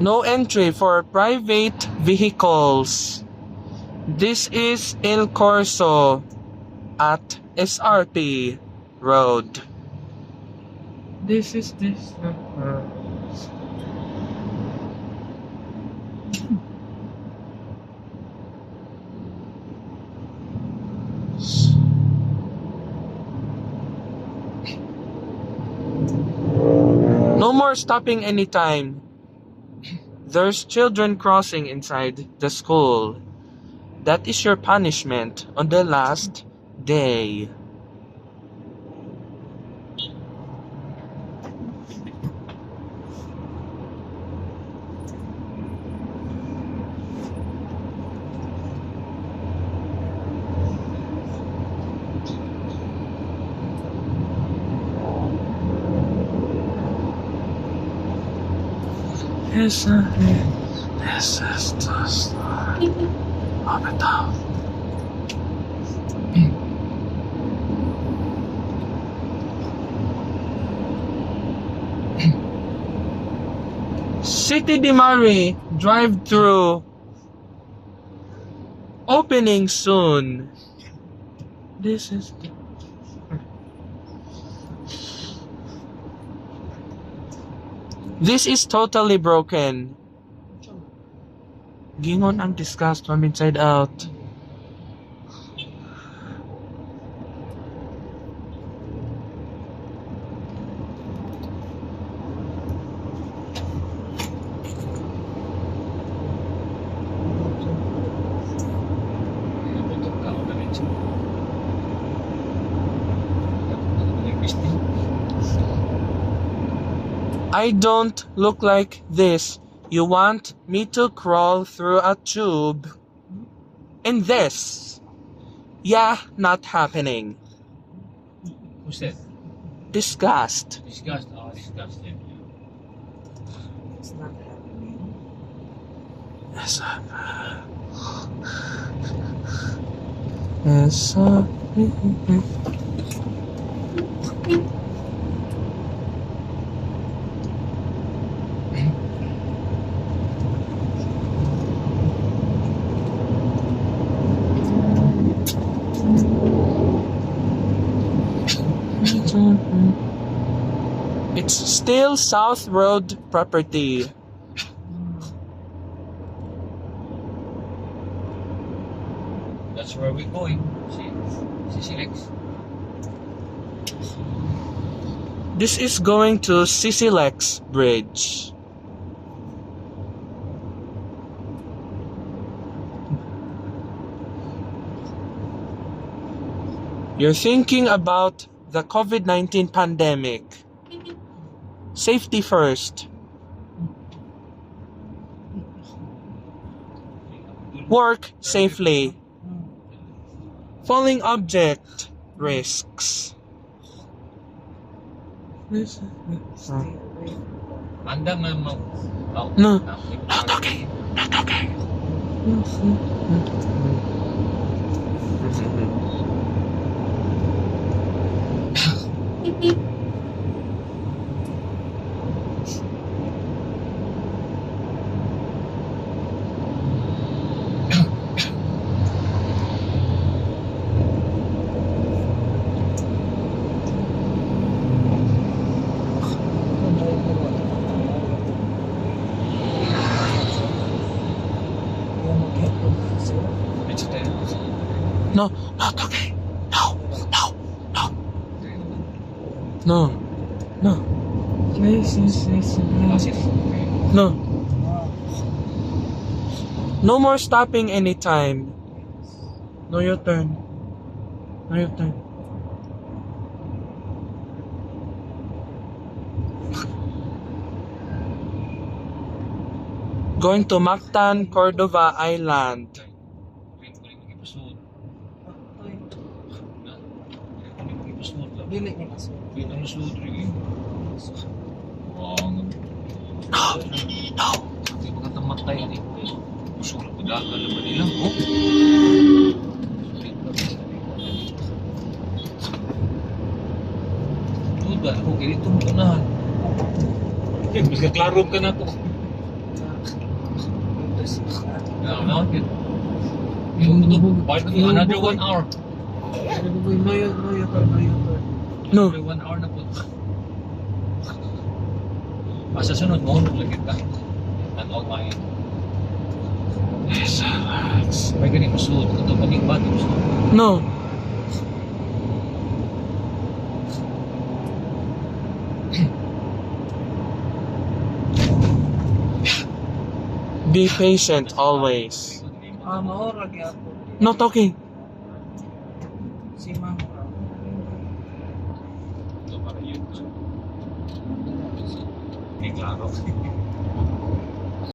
No entry for private vehicles. This is El Corso at SRT Road. This is this. No more stopping anytime. There's children crossing inside the school. That is your punishment on the last day. This is the story of it all. City de Mari drive-through opening soon. This is the... This is totally broken. Gingon ang disgust from inside out. I don't look like this. You want me to crawl through a tube in this? Yeah, not happening. Who said? Disgust. Disgust. Oh, disgusted. It's not happening. Yes, yes, It's still South Road property. That's where we're going. See Lex. This is going to Sisilex Bridge. You're thinking about the COVID-19 pandemic. Safety first. Work safely. Falling object risks. Anda memang. No, not okay. Not okay. No, not okay. No, no, no. No, no. No. No more stopping anytime. No, your turn. No, your turn. Going to Mactan, Cordova Island. Dili niya kaso. Wrong. No! No! Hindi mga tamatay ni. Usul ko dagal naman nila. Oh. Tuda, ako ganito mo unahan. Mas kaklaro ka na po. Ito siya. Yung another 1 hour. Noyo ka. No! Another 1 hour na po. Sa sunod mo, naglagit ka. At all my... Yes, relax. May ganit masuot. Ito kaming ba? No! Be patient always. Maura gyapon. No talking. Si Ma'am. Ito para yun. Hindi klaro.